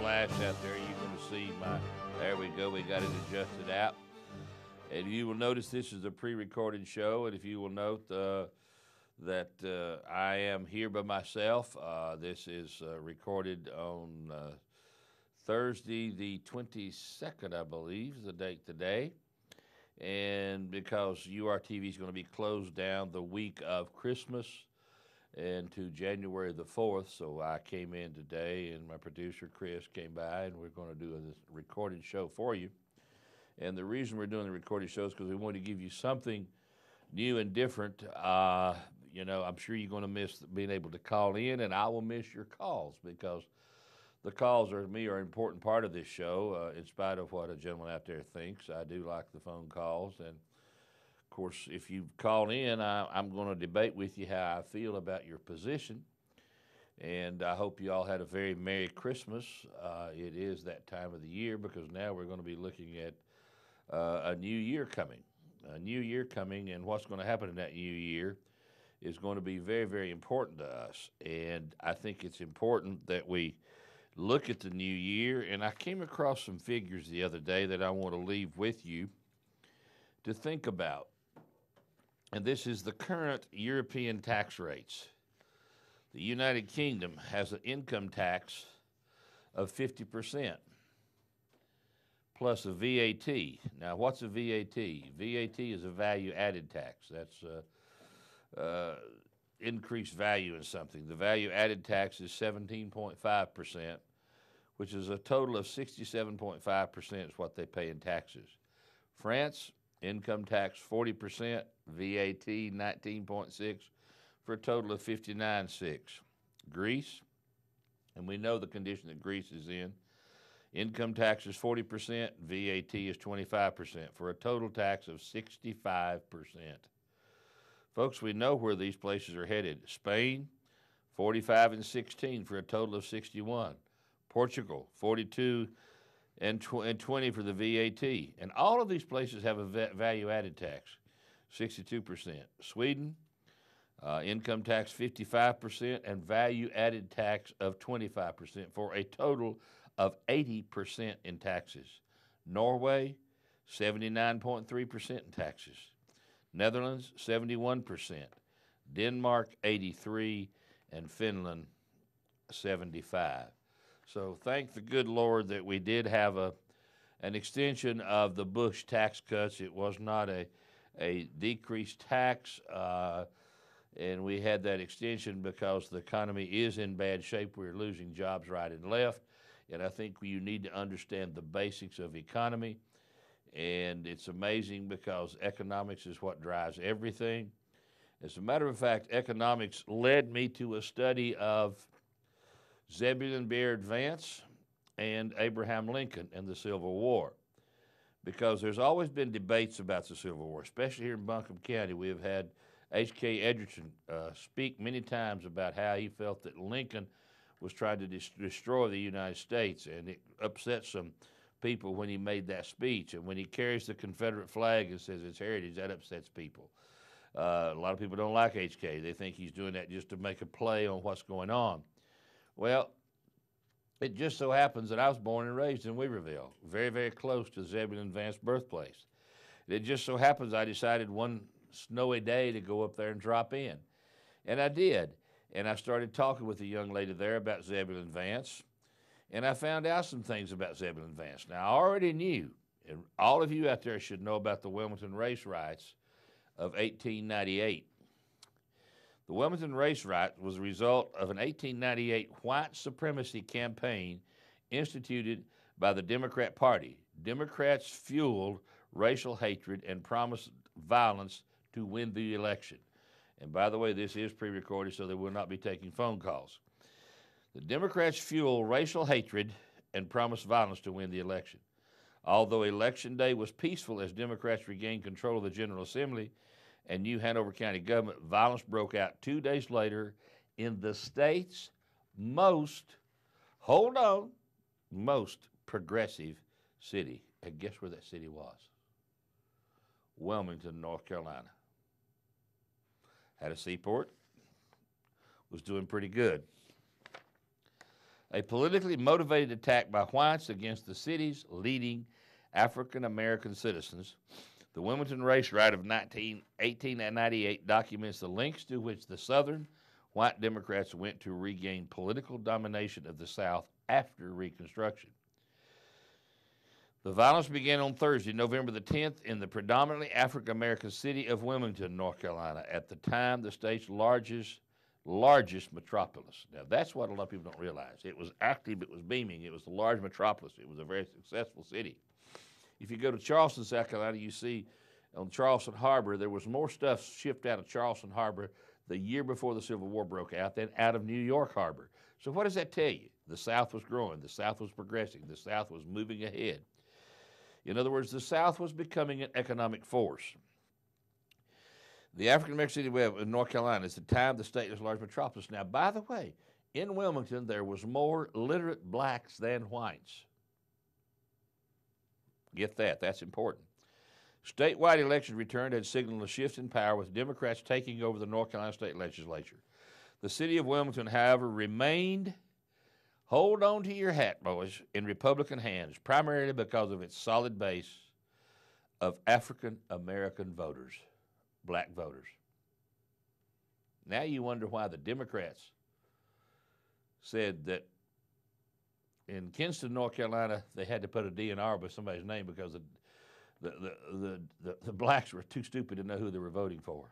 flash out there, you're going to see my, there we go, we got it adjusted out. And you will notice this is a pre-recorded show, and if you will note that I am here by myself. This is recorded on Thursday the 22nd, I believe, is the date today. And because URTV is going to be closed down the week of Christmas and to January the 4th, so I came in today and my producer Chris came by and we're going to do a recorded show for you. And the reason we're doing the recorded show is because we want to give you something new and different. You know, I'm sure you're going to miss being able to call in, and I will miss your calls because the calls are an important part of this show, in spite of what a gentleman out there thinks. I do like the phone calls. And, of course, if you've called in, I'm going to debate with you how I feel about your position. And I hope you all had a very Merry Christmas. It is that time of the year because now we're going to be looking at a new year coming. A new year coming, and what's going to happen in that new year is going to be very, very important to us. And I think it's important that we look at the new year, and I came across some figures the other day that I want to leave with you to think about. And this is the current European tax rates. The United Kingdom has an income tax of 50% plus a VAT. Now, what's a VAT? VAT is a value-added tax. That's increased value in something. The value-added tax is 17.5%, which is a total of 67.5% is what they pay in taxes. France, income tax 40%, VAT 19.6%, for a total of 59.6%. Greece, and we know the condition that Greece is in, income tax is 40%, VAT is 25%, for a total tax of 65%. Folks, we know where these places are headed. Spain, 45 and 16 for a total of 61. Portugal, 42 and 20 for the VAT. And all of these places have a value-added tax, 62%. Sweden, income tax 55% and value-added tax of 25% for a total of 80% in taxes. Norway, 79.3% in taxes. Netherlands, 71%. Denmark, 83%, and Finland, 75%. So thank the good Lord that we did have an extension of the Bush tax cuts. It was not a decreased tax, and we had that extension because the economy is in bad shape. We're losing jobs right and left, and I think you need to understand the basics of economy. And it's amazing because economics is what drives everything. As a matter of fact, economics led me to a study of Zebulon Baird Vance and Abraham Lincoln and the Civil War, because there's always been debates about the Civil War, especially here in Buncombe County. We have had H.K. Edgerton speak many times about how he felt that Lincoln was trying to destroy the United States, and it upset some people when he made that speech. And when he carries the Confederate flag and says it's heritage, that upsets people. A lot of people don't like H.K. They think he's doing that just to make a play on what's going on. Well, it just so happens that I was born and raised in Weaverville, very, very close to Zebulon Vance's birthplace. It just so happens I decided one snowy day to go up there and drop in. And I did. And I started talking with a young lady there about Zebulon Vance. And I found out some things about Zebulon Vance. Now, I already knew, and all of you out there should know about the Wilmington Race Riots of 1898. The Wilmington Race Riot was a result of an 1898 white supremacy campaign instituted by the Democrat Party. Democrats fueled racial hatred and promised violence to win the election. And by the way, this is pre-recorded, so they will not be taking phone calls. The Democrats fueled racial hatred and promised violence to win the election. Although Election Day was peaceful as Democrats regained control of the General Assembly and New Hanover County government, violence broke out 2 days later in the state's most, hold on, most progressive city. And guess where that city was? Wilmington, North Carolina. Had a seaport, was doing pretty good. a politically motivated attack by whites against the city's leading African American citizens. The Wilmington Race Riot of 1898 documents the lengths to which the Southern white Democrats went to regain political domination of the South after Reconstruction. The violence began on Thursday, November the 10th, in the predominantly African-American city of Wilmington, North Carolina, at the time the state's largest metropolis. Now, that's what a lot of people don't realize. It was active, it was beaming, it was the large metropolis. It was a very successful city. If you go to Charleston, South Carolina, you see on Charleston Harbor, there was more stuff shipped out of Charleston Harbor the year before the Civil War broke out than out of New York Harbor. So what does that tell you? The South was growing, the South was progressing, the South was moving ahead. In other words, the South was becoming an economic force. The African-American city of North Carolina is the time the state was large metropolis. Now, by the way, in Wilmington, there was more literate blacks than whites. Get that. That's important. Statewide elections returned had signaled a shift in power, with Democrats taking over the North Carolina state legislature. The city of Wilmington, however, remained, hold on to your hat, boys, in Republican hands, primarily because of its solid base of African-American voters, black voters. Now you wonder why the Democrats said that in Kinston, North Carolina, they had to put a DNR by somebody's name because the blacks were too stupid to know who they were voting for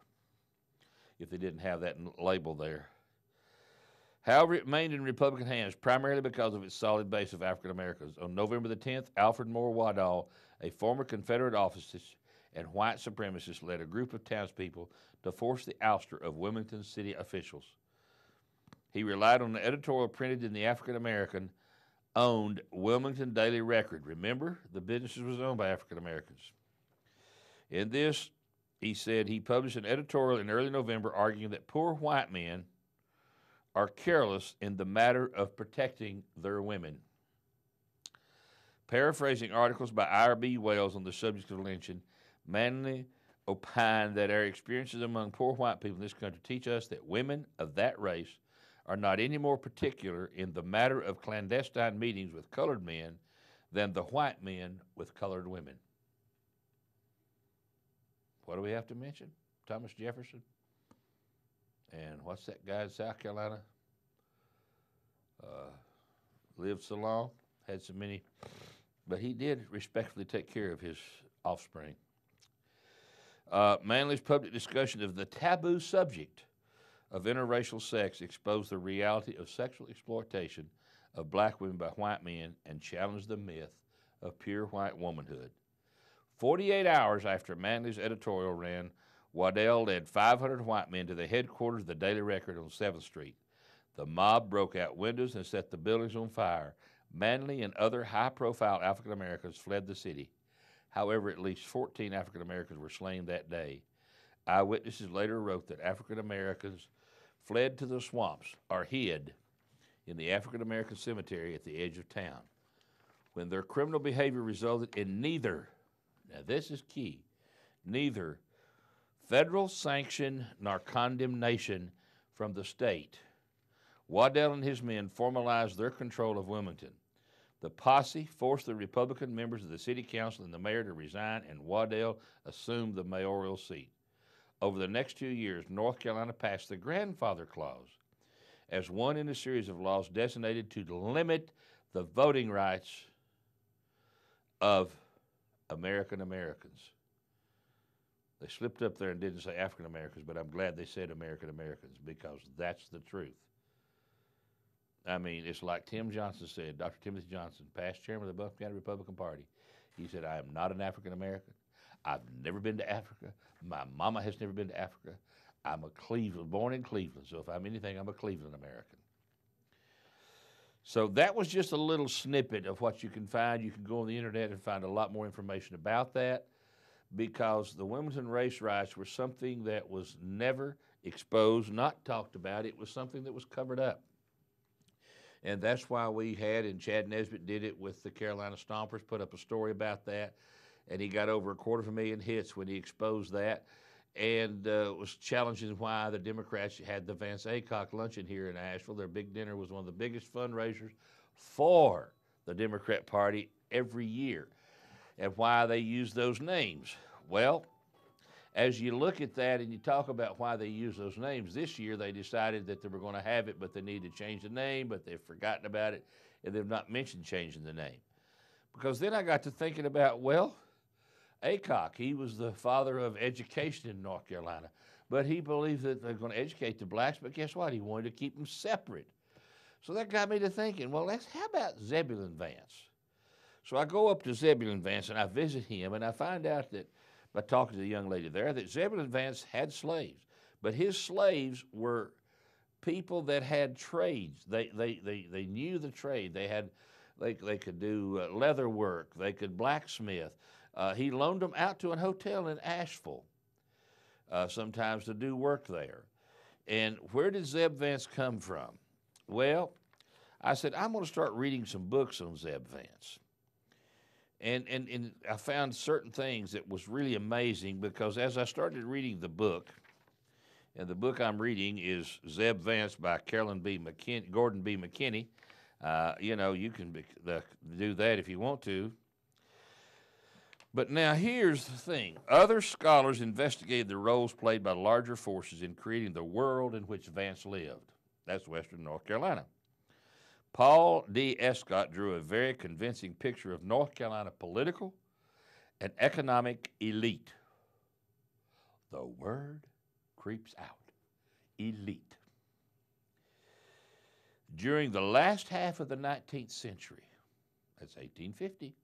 if they didn't have that label there. However, it remained in Republican hands primarily because of its solid base of African Americans. On November the 10th, Alfred Moore Waddell, a former Confederate officer and white supremacist, led a group of townspeople to force the ouster of Wilmington city officials. He relied on the editorial printed in the African American owned Wilmington Daily Record. Remember, the business was owned by African Americans. In this, he said he published an editorial in early November arguing that poor white men are careless in the matter of protecting their women. Paraphrasing articles by I.R.B. Wells on the subject of lynching, Manley opined that our experiences among poor white people in this country teach us that women of that race are not any more particular in the matter of clandestine meetings with colored men than the white men with colored women. What do we have to mention? Thomas Jefferson. And what's that guy in South Carolina? Lived so long, had so many, but he did respectfully take care of his offspring. Manley's public discussion of the taboo subject of interracial sex exposed the reality of sexual exploitation of black women by white men and challenged the myth of pure white womanhood. 48 hours after Manley's editorial ran, Waddell led 500 white men to the headquarters of the Daily Record on 7th Street. The mob broke out windows and set the buildings on fire. Manley and other high-profile African Americans fled the city. However, at least 14 African Americans were slain that day. Eyewitnesses later wrote that African Americans fled to the swamps or hid in the African American cemetery at the edge of town. When their criminal behavior resulted in neither, now this is key, neither federal sanction nor condemnation from the state, Waddell and his men formalized their control of Wilmington. The posse forced the Republican members of the city council and the mayor to resign, and Waddell assumed the mayoral seat. Over the next 2 years, North Carolina passed the Grandfather Clause as one in a series of laws designated to limit the voting rights of American Americans. They slipped up there and didn't say African Americans, but I'm glad they said American Americans because that's the truth. I mean, it's like Tim Johnson said, Dr. Timothy Johnson, past chairman of the Buncombe County Republican Party. He said, I am not an African American. I've never been to Africa. My mama has never been to Africa. I'm born in Cleveland, so if I'm anything, I'm a Cleveland American. So that was just a little snippet of what you can find. You can go on the internet and find a lot more information about that, because the Wilmington race riots were something that was never exposed, not talked about. It was something that was covered up. And that's why we had, and Chad Nesbitt did it with the Carolina Stompers, put up a story about that, and he got over 250,000 hits when he exposed that. and was challenging why the Democrats had the Vance Aycock luncheon here in Asheville. Their big dinner was one of the biggest fundraisers for the Democrat Party every year, and why they use those names. Well, as you look at that and you talk about why they use those names, this year they decided that they were going to have it, but they need to change the name, but they've forgotten about it, and they've not mentioned changing the name. Because then I got to thinking about, well, Aycock, he was the father of education in North Carolina, but he believed that they're going to educate the blacks, but guess what? He wanted to keep them separate. So that got me to thinking, well, how about Zebulon Vance? So I go up to Zebulon Vance and I visit him, and I find out that by talking to the young lady there that Zebulon Vance had slaves, but his slaves were people that had trades. They knew the trade. They could do leather work. They could blacksmith. He loaned them out to a hotel in Asheville sometimes to do work there. And where did Zeb Vance come from? Well, I said, I'm going to start reading some books on Zeb Vance. And I found certain things that was really amazing, because as I started reading the book, and the book I'm reading is Zeb Vance by Gordon B. McKinney. You can do that if you want to. But now here's the thing. Other scholars investigated the roles played by larger forces in creating the world in which Vance lived. That's Western North Carolina. Paul D. Escott drew a very convincing picture of North Carolina political and economic elite. The word creeps out. Elite. During the last half of the 19th century, that's 1850,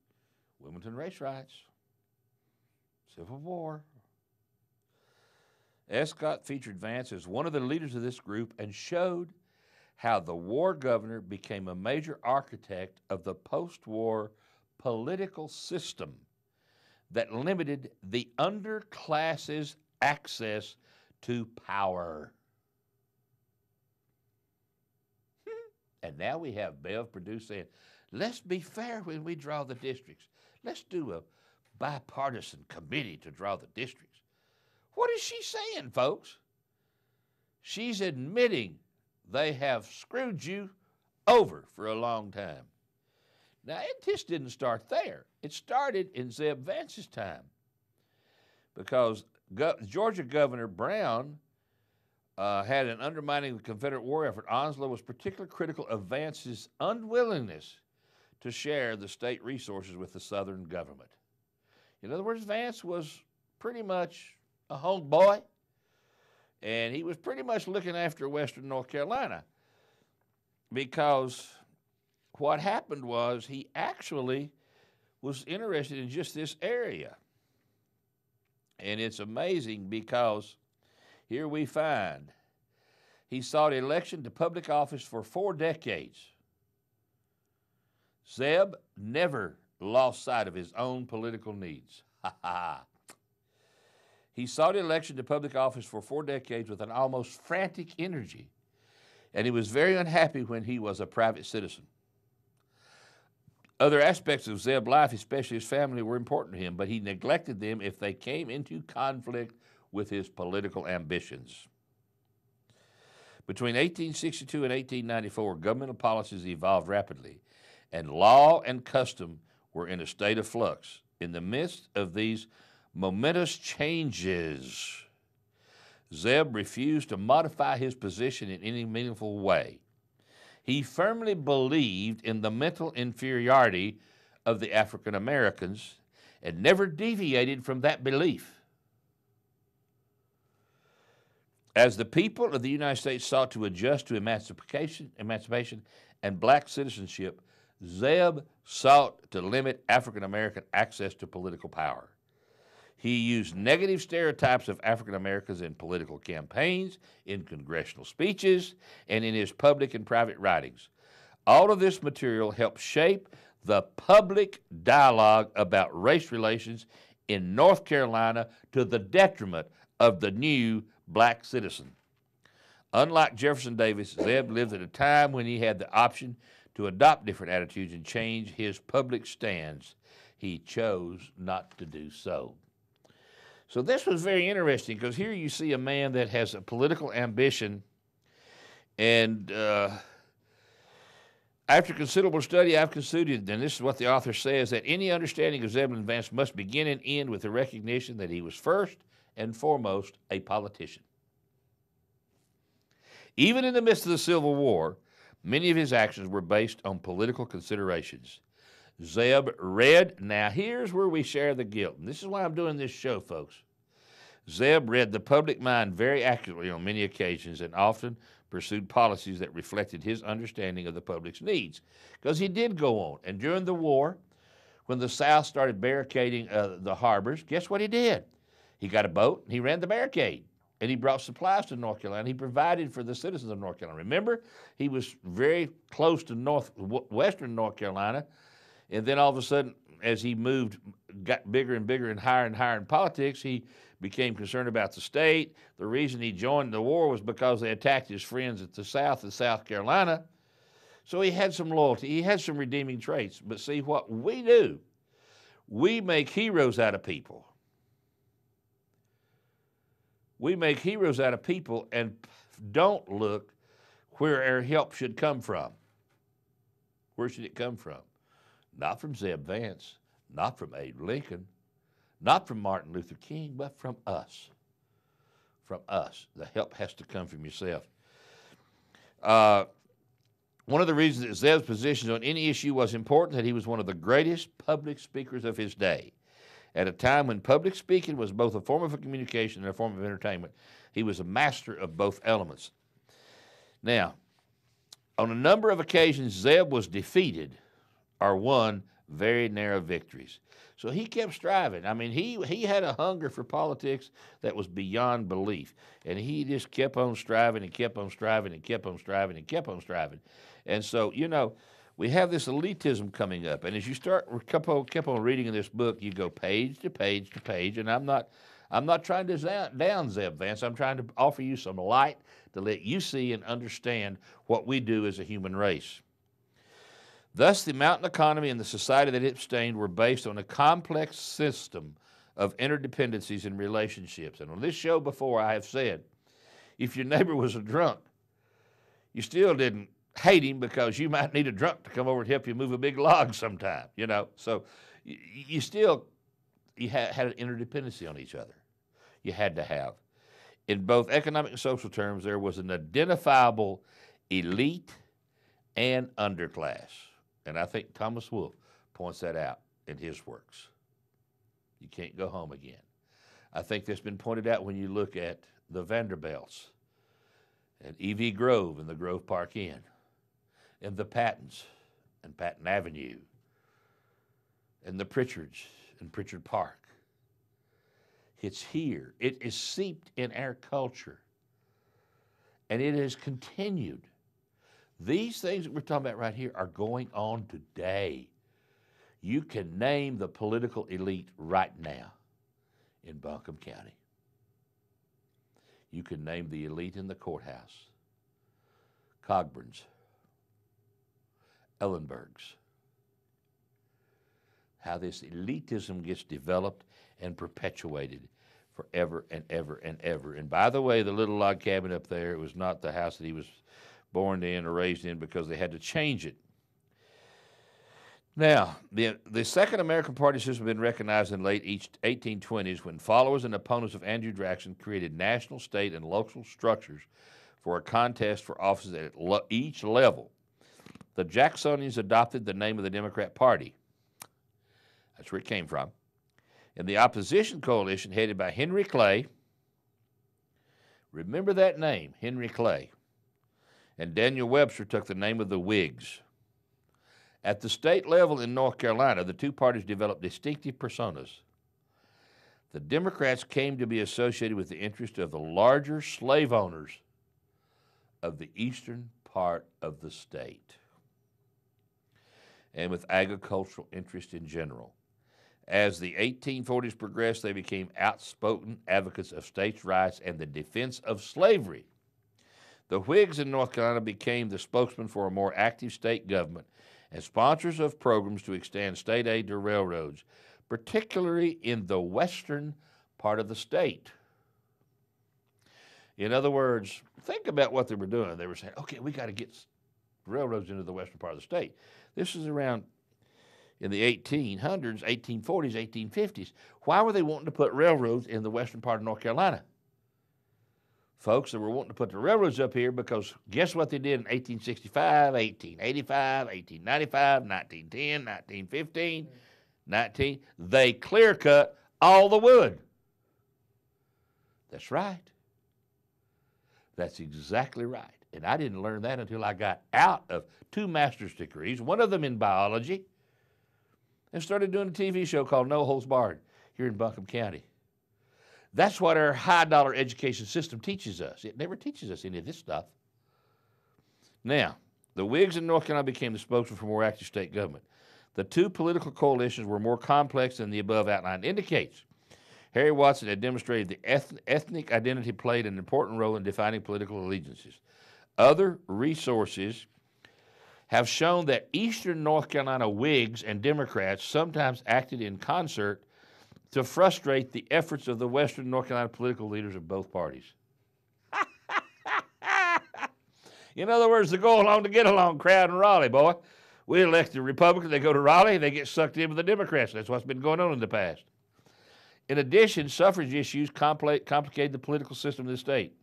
Wilmington race riots, Civil War, Escott featured Vance as one of the leaders of this group and showed how the war governor became a major architect of the post-war political system that limited the underclass's access to power. And now we have Bev Perdue saying, let's be fair when we draw the districts. Let's do a bipartisan committee to draw the districts. What is she saying, folks? She's admitting they have screwed you over for a long time. Now, it just didn't start there. It started in Zeb Vance's time, because Georgia Governor Brown had an undermining of the Confederate war effort. Onslow was particularly critical of Vance's unwillingness to share the state resources with the Southern government. In other words, Vance was pretty much a home boy, and he was pretty much looking after Western North Carolina, because what happened was he actually was interested in just this area. And it's amazing, because here we find he sought election to public office for 4 decades. Zeb never lost sight of his own political needs. He sought election to public office for 4 decades with an almost frantic energy, and he was very unhappy when he was a private citizen. Other aspects of Zeb's life, especially his family, were important to him, but he neglected them if they came into conflict with his political ambitions. Between 1862 and 1894, governmental policies evolved rapidly, and law and custom were in a state of flux. In the midst of these momentous changes, Zeb refused to modify his position in any meaningful way. He firmly believed in the mental inferiority of the African Americans and never deviated from that belief. As the people of the United States sought to adjust to emancipation and black citizenship, Zeb sought to limit African American access to political power. He used negative stereotypes of African Americans in political campaigns, in congressional speeches, and in his public and private writings. All of this material helped shape the public dialogue about race relations in North Carolina to the detriment of the new black citizen. Unlike Jefferson Davis, Zeb lived at a time when he had the option to adopt different attitudes and change his public stands. He chose not to do so. So this was very interesting because here you see a man that has a political ambition, and after considerable study, I've concluded, and this is what the author says, that any understanding of Zebulon Vance must begin and end with the recognition that he was first and foremost a politician. Even in the midst of the Civil War, many of his actions were based on political considerations. Zeb read, now here's where we share the guilt, and this is why I'm doing this show, folks. Zeb read the public mind very accurately on many occasions and often pursued policies that reflected his understanding of the public's needs. Because he did go on. And during the war, when the South started barricading the harbors, guess what he did? He got a boat and he ran the barricade. And he brought supplies to North Carolina. He provided for the citizens of North Carolina. Remember, he was very close to western North Carolina. And then all of a sudden, as he got bigger and bigger and higher in politics, he became concerned about the state. The reason he joined the war was because they attacked his friends at the South in South Carolina. So he had some loyalty. He had some redeeming traits. But see, what we do, we make heroes out of people. We make heroes out of people and don't look where our help should come from. Where should it come from? Not from Zeb Vance, not from Abe Lincoln, not from Martin Luther King, but from us. From us. The help has to come from yourself. One of the reasons that Zeb's position on any issue was important that he was one of the greatest public speakers of his day. At a time when public speaking was both a form of communication and a form of entertainment, he was a master of both elements. Now, on a number of occasions, Zeb was defeated or won very narrow victories. So he kept striving. I mean, he had a hunger for politics that was beyond belief. And he just kept on striving and kept on striving and kept on striving and kept on striving. And so, you know, we have this elitism coming up. And as you kept on reading in this book, you go page to page to page. And I'm not trying to down Zeb Vance. I'm trying to offer you some light to let you see and understand what we do as a human race. Thus, the mountain economy and the society that it sustained were based on a complex system of interdependencies and relationships. And on this show before, I have said, if your neighbor was a drunk, you still didn't hate him because you might need a drunk to come over and help you move a big log sometime, you know. So you had an interdependency on each other. You had to have. In both economic and social terms, there was an identifiable elite and underclass. And I think Thomas Wolfe points that out in his works. You can't go home again. I think that's been pointed out when you look at the Vanderbilts and E.V. Grove and the Grove Park Inn and the Pattons and Patton Avenue and the Pritchards and Pritchard Park. It's here. It is seeped in our culture. And it has continued. These things that we're talking about right here are going on today. You can name the political elite right now in Buncombe County. You can name the elite in the courthouse. Cogburns, Ellenbergs. How this elitism gets developed and perpetuated forever and ever and ever. And by the way, the little log cabin up there, it was not the house that he was born in or raised in because they had to change it. Now, the Second American Party system had been recognized in the late 1820s when followers and opponents of Andrew Jackson created national, state, and local structures for a contest for offices at each level. The Jacksonians adopted the name of the Democrat Party. That's where it came from. And the opposition coalition headed by Henry Clay, remember that name, Henry Clay, and Daniel Webster took the name of the Whigs. At the state level in North Carolina, the two parties developed distinctive personas. The Democrats came to be associated with the interest of the larger slave owners of the eastern part of the state and with agricultural interest in general. As the 1840s progressed, they became outspoken advocates of states' rights and the defense of slavery. The Whigs in North Carolina became the spokesman for a more active state government and sponsors of programs to extend state aid to railroads, particularly in the western part of the state. In other words, think about what they were doing. They were saying, okay, we got to get railroads into the western part of the state. This is around in the 1800s, 1840s, 1850s. Why were they wanting to put railroads in the western part of North Carolina? Folks, they were wanting to put the railroads up here because guess what they did in 1865, 1885, 1895, 1910, 1915, 19. They clear cut all the wood. That's right. That's exactly right. And I didn't learn that until I got out of 2 master's degrees, one of them in biology, and started doing a TV show called No Holds Barred here in Buncombe County. That's what our high-dollar education system teaches us. It never teaches us any of this stuff. Now, the Whigs in North Carolina became the spokesman for more active state government. The 2 political coalitions were more complex than the above outline indicates. Harry Watson had demonstrated the ethnic identity played an important role in defining political allegiances. Other resources have shown that Eastern North Carolina Whigs and Democrats sometimes acted in concert to frustrate the efforts of the Western North Carolina political leaders of both parties. In other words, the go along to get along crowd in Raleigh, boy. We elect the Republicans, they go to Raleigh, they get sucked in with the Democrats. That's what's been going on in the past. In addition, suffrage issues complicated the political system of the state.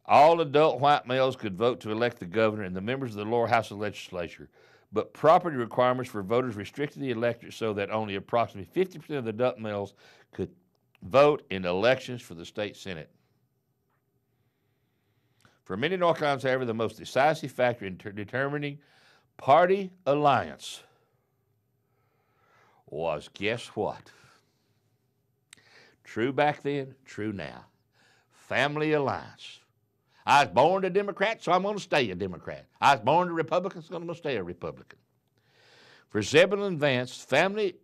All adult white males could vote to elect the governor and the members of the lower house of the legislature, but property requirements for voters restricted the electorate so that only approximately 50% of the adult males could vote in elections for the state senate. For many North Carolinians, however, the most decisive factor in determining party alliance was, guess what? True back then, true now. Family alliance. I was born a Democrat, so I'm going to stay a Democrat. I was born a Republican, so I'm going to stay a Republican. For Zebulon Vance, family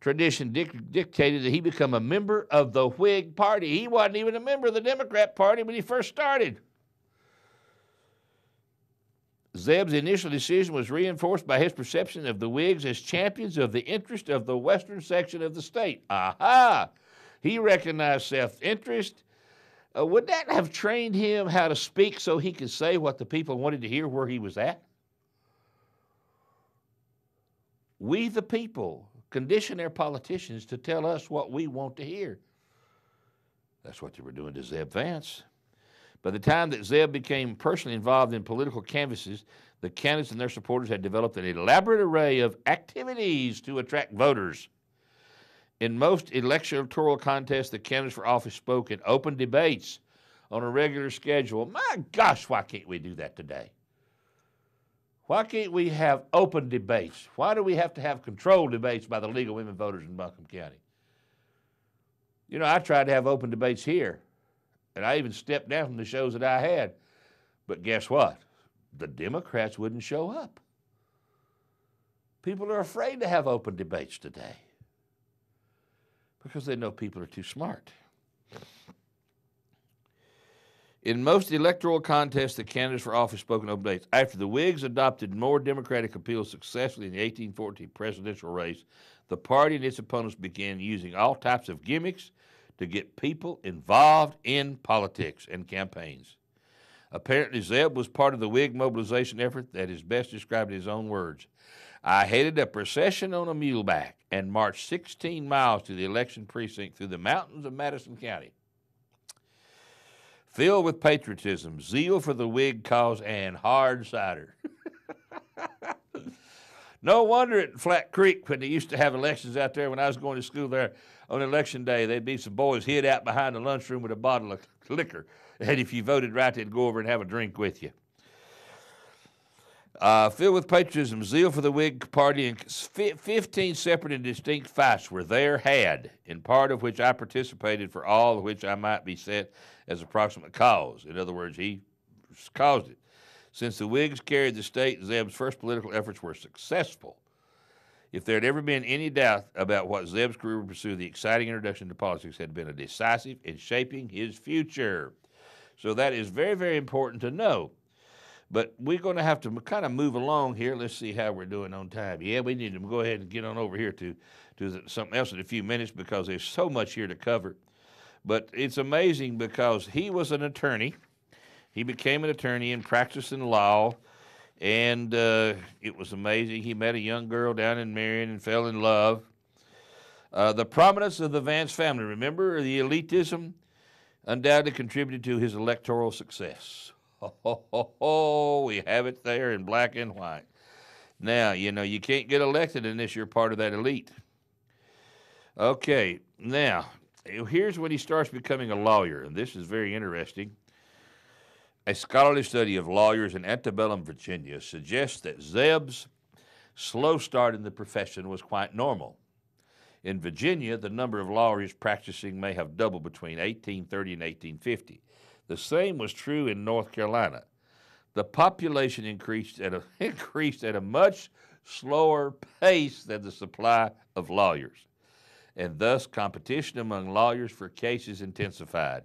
tradition dictated that he become a member of the Whig Party. He wasn't even a member of the Democrat Party when he first started. Zeb's initial decision was reinforced by his perception of the Whigs as champions of the interest of the western section of the state. Aha! He recognized self-interest. Would that have trained him how to speak so he could say what the people wanted to hear where he was at? We, the people, condition their politicians to tell us what we want to hear. That's what they were doing to Zeb Vance. By the time that Zeb became personally involved in political canvases, the candidates and their supporters had developed an elaborate array of activities to attract voters. In most electoral contests, the candidates for office spoke in open debates on a regular schedule. My gosh, why can't we do that today? Why can't we have open debates? Why do we have to have controlled debates by the League of Women Voters in Buncombe County? You know, I tried to have open debates here, and I even stepped down from the shows that I had. But guess what? The Democrats wouldn't show up. People are afraid to have open debates today because they know people are too smart. In most electoral contests, the candidates for office spoke in open debates. After the Whigs adopted more Democratic appeals successfully in the 1814 presidential race, the party and its opponents began using all types of gimmicks to get people involved in politics and campaigns. Apparently, Zeb was part of the Whig mobilization effort that is best described in his own words. I headed a procession on a muleback and marched 16 miles to the election precinct through the mountains of Madison County. Filled with patriotism, zeal for the Whig cause, and hard cider. No wonder at Flat Creek, when they used to have elections out there, when I was going to school there on election day, there'd be some boys hid out behind the lunchroom with a bottle of liquor. And if you voted right, they'd go over and have a drink with you. Filled with patriotism, zeal for the Whig Party, and 15 separate and distinct fights were there had, in part of which I participated, for all of which I might be set as approximate cause. In other words, he caused it. Since the Whigs carried the state, Zeb's first political efforts were successful. If there had ever been any doubt about what Zeb's career would pursue, the exciting introduction to politics had been a decisive in shaping his future. So that is very, very important to know. But we're going to have to kind of move along here. Let's see how we're doing on time. Yeah, we need to go ahead and get on over here to something else in a few minutes because there's so much here to cover. But it's amazing because he was an attorney. He became an attorney and practicing law, and it was amazing. He met a young girl down in Marion and fell in love. The prominence of the Vance family, remember, the elitism, undoubtedly contributed to his electoral success. We have it there in black and white. Now, you know, you can't get elected unless you're part of that elite. Okay, now, here's when he starts becoming a lawyer, and this is very interesting. A scholarly study of lawyers in antebellum Virginia suggests that Zeb's slow start in the profession was quite normal. In Virginia, the number of lawyers practicing may have doubled between 1830 and 1850. The same was true in North Carolina. The population increased at a much slower pace than the supply of lawyers, and thus competition among lawyers for cases intensified.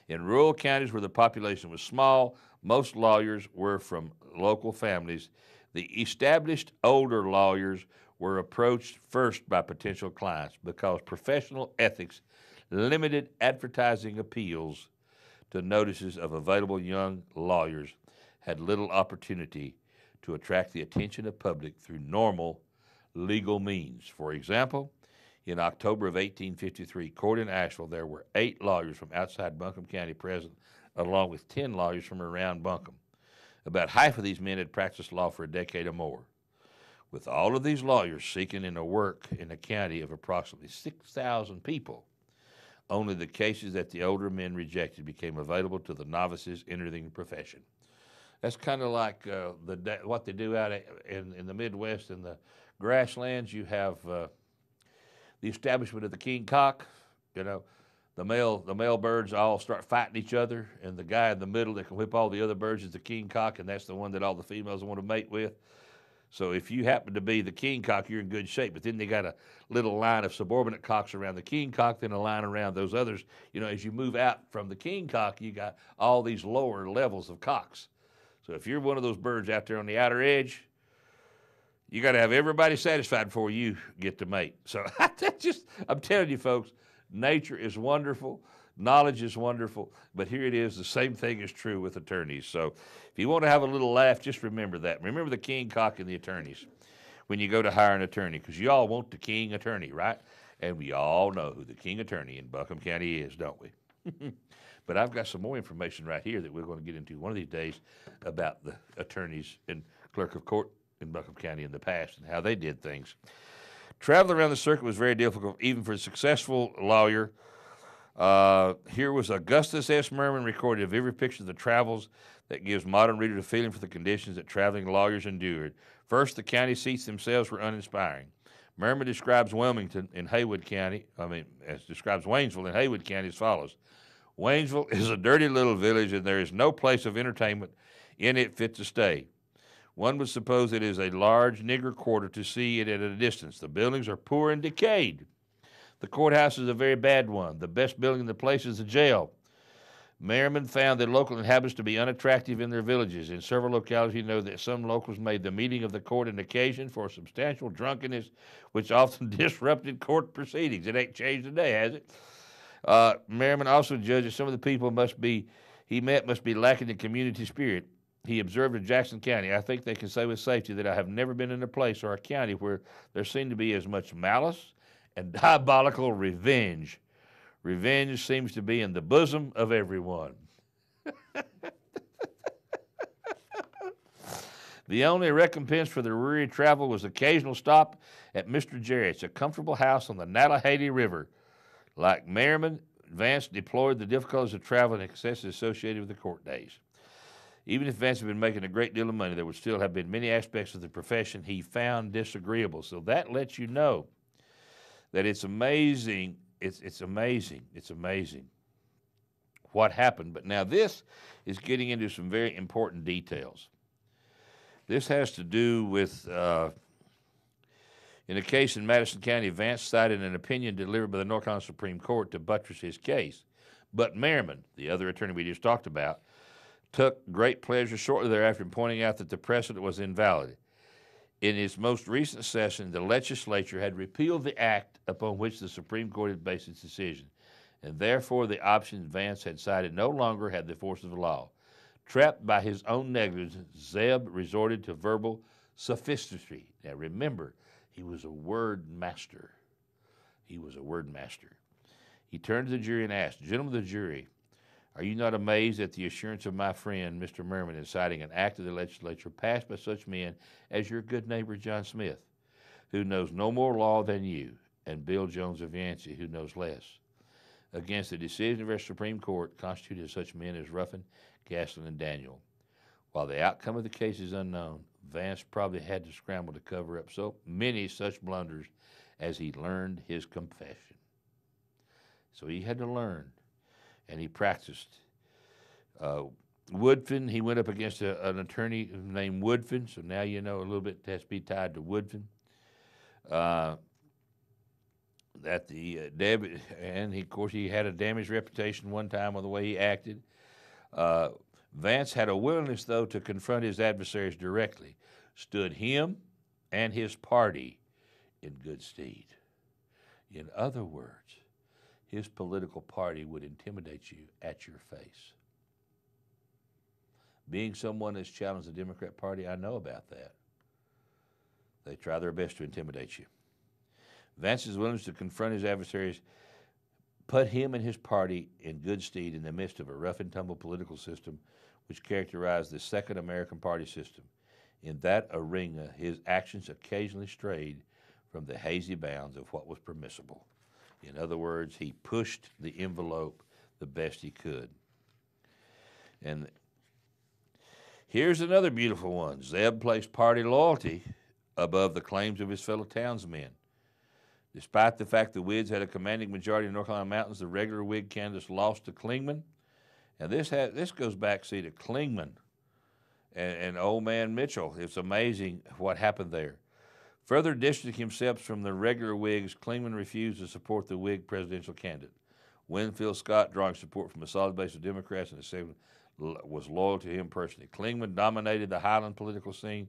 In rural counties where the population was small, most lawyers were from local families. The established older lawyers were approached first by potential clients because professional ethics limited advertising appeals to notices of available young lawyers had little opportunity to attract the attention of public through normal legal means. For example, in October of 1853, court in Asheville, there were 8 lawyers from outside Buncombe County present, along with 10 lawyers from around Buncombe. About half of these men had practiced law for a decade or more. With all of these lawyers seeking in a work in a county of approximately 6,000 people, only the cases that the older men rejected became available to the novices entering the profession. That's kind of like what they do out in the Midwest and the grasslands. You have the establishment of the king cock. You know, the male birds all start fighting each other, and the guy in the middle that can whip all the other birds is the king cock, and that's the one that all the females want to mate with. So if you happen to be the king cock, you're in good shape. But then they got a little line of subordinate cocks around the king cock, then a line around those others. You know, as you move out from the king cock, you got all these lower levels of cocks. So if you're one of those birds out there on the outer edge, you got to have everybody satisfied before you get to mate. So I'm telling you, folks, nature is wonderful. Knowledge is wonderful, but here it is. The same thing is true with attorneys. So if you want to have a little laugh, just remember that. Remember the king cock and the attorneys when you go to hire an attorney, because you all want the king attorney, right? And we all know who the king attorney in Buncombe County is, don't we? But I've got some more information right here that we're going to get into one of these days about the attorneys and clerk of court in Buncombe County in the past and how they did things. Traveling around the circuit was very difficult, even for a successful lawyer. Here was Augustus S. Merman recorded a vivid picture of the travels that gives modern readers a feeling for the conditions that traveling lawyers endured. First, the county seats themselves were uninspiring. Merman describes Wilmington in Haywood County, describes Waynesville in Haywood County as follows. Waynesville is a dirty little village, and there is no place of entertainment in it fit to stay. One would suppose it is a large nigger quarter to see it at a distance. The buildings are poor and decayed. The courthouse is a very bad one. The best building in the place is the jail. Merriman found that local inhabitants to be unattractive in their villages. In several localities, you know that some locals made the meeting of the court an occasion for substantial drunkenness, which often disrupted court proceedings. It ain't changed today, has it? Merriman also judged that some of the people he met must be lacking in community spirit. He observed in Jackson County, I think they can say with safety that I have never been in a place or a county where there seemed to be as much malice and diabolical revenge. Revenge seems to be in the bosom of everyone. The only recompense for the weary travel was occasional stop at Mr. Jarrett's, a comfortable house on the Nallahady River. Like Merriman, Vance deplored the difficulties of travel and excesses associated with the court days. Even if Vance had been making a great deal of money, there would still have been many aspects of the profession he found disagreeable. So that lets you know that it's amazing. It's amazing what happened. But now this is getting into some very important details. This has to do with, in a case in Madison County, Vance cited an opinion delivered by the North Carolina Supreme Court to buttress his case. But Merriman, the other attorney we just talked about, took great pleasure shortly thereafter in pointing out that the precedent was invalid. In its most recent session, the legislature had repealed the act upon which the Supreme Court had based its decision, and therefore the option Vance had cited no longer had the force of the law. Trapped by his own negligence, Zeb resorted to verbal sophistry. Now remember, he was a word master. He was a word master. He turned to the jury and asked, "Gentlemen of the jury, are you not amazed at the assurance of my friend, Mr. Merriman, in citing an act of the legislature passed by such men as your good neighbor John Smith, who knows no more law than you, and Bill Jones of Yancey, who knows less, against the decision of our Supreme Court constituted of such men as Ruffin, Gaslin, and Daniel? While the outcome of the case is unknown, Vance probably had to scramble to cover up so many such blunders as he learned his confession." So he had to learn, and he practiced. Woodfin, he went up against an attorney named Woodfin, so now you know a little bit has to be tied to Woodfin. And of course he had a damaged reputation one time with the way he acted. Vance had a willingness, though, to confront his adversaries directly, stood him and his party in good stead. In other words, his political party would intimidate you at your face. Being someone that's challenged the Democrat Party, I know about that. They try their best to intimidate you. Vance's willingness to confront his adversaries put him and his party in good stead in the midst of a rough-and-tumble political system which characterized the Second American Party system. In that arena, his actions occasionally strayed from the hazy bounds of what was permissible. In other words, he pushed the envelope the best he could. And here's another beautiful one. Zeb placed party loyalty above the claims of his fellow townsmen. Despite the fact the Whigs had a commanding majority in North Carolina mountains, the regular Whig candidates lost to Clingman. And this goes back, see, to Clingman and old man Mitchell. It's amazing what happened there. Further distancing himself from the regular Whigs, Clingman refused to support the Whig presidential candidate. Winfield Scott, drawing support from a solid base of Democrats, and the second was loyal to him personally. Clingman dominated the Highland political scene.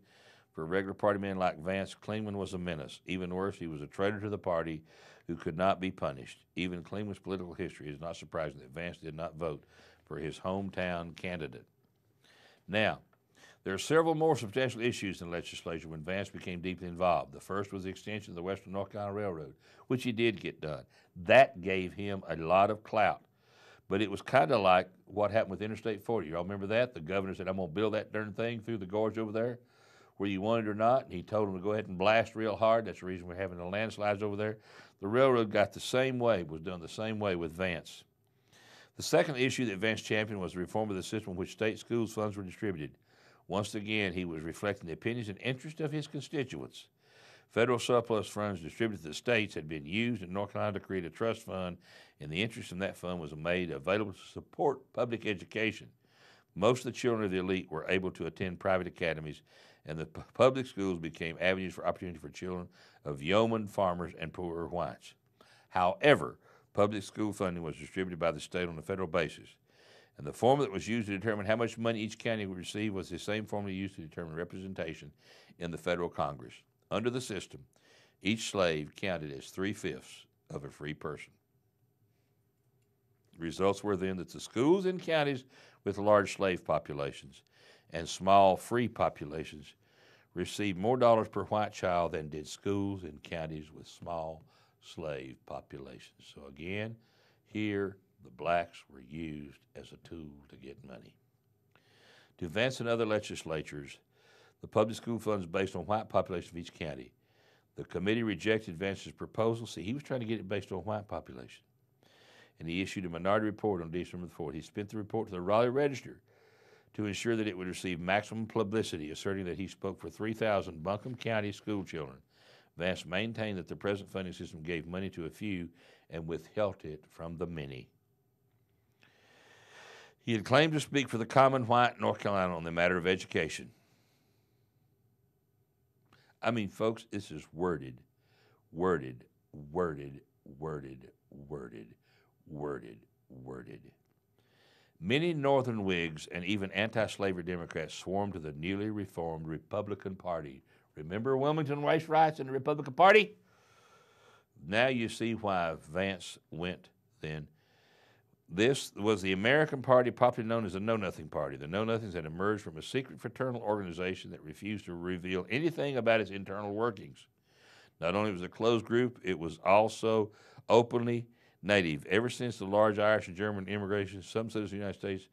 For regular party men like Vance, Clingman was a menace. Even worse, he was a traitor to the party who could not be punished. Even Clingman's political history is not surprising that Vance did not vote for his hometown candidate. Now, there are several more substantial issues in the legislature when Vance became deeply involved. The first was the extension of the Western North Carolina Railroad, which he did get done. That gave him a lot of clout. But it was kind of like what happened with Interstate 40. Y'all remember that? The governor said, "I'm going to build that darn thing through the gorge over there, whether you want it or not." And he told him to go ahead and blast real hard. That's the reason we're having the landslides over there. The railroad got the same way, was done the same way with Vance. The second issue that Vance championed was the reform of the system in which state schools funds were distributed. Once again, he was reflecting the opinions and interests of his constituents. Federal surplus funds distributed to the states had been used in North Carolina to create a trust fund, and the interest in that fund was made available to support public education. Most of the children of the elite were able to attend private academies, and the public schools became avenues for opportunity for children of yeomen, farmers, and poorer whites. However, public school funding was distributed by the state on a federal basis, and the formula that was used to determine how much money each county would receive was the same formula used to determine representation in the federal Congress. Under the system, each slave counted as 3/5 of a free person. The results were then that the schools in counties with large slave populations and small free populations received more dollars per white child than did schools in counties with small slave populations. So again, here the blacks were used as a tool to get money. To Vance and other legislatures, the public school funds based on white population of each county. The committee rejected Vance's proposal. See, he was trying to get it based on white population. And he issued a minority report on December the 4th. He sent the report to the Raleigh Register to ensure that it would receive maximum publicity, asserting that he spoke for 3,000 Buncombe County school children. Vance maintained that the present funding system gave money to a few and withheld it from the many. He had claimed to speak for the common white North Carolina on the matter of education. I mean, folks, this is worded. Many Northern Whigs and even anti-slavery Democrats swarmed to the newly reformed Republican Party. Remember Wilmington race riots in the Republican Party? Now you see why Vance went then. This was the American Party, popularly known as the Know Nothing Party. The Know Nothings had emerged from a secret fraternal organization that refused to reveal anything about its internal workings. Not only was it a closed group, it was also openly native. Ever since the large Irish and German immigration, some citizens of the United States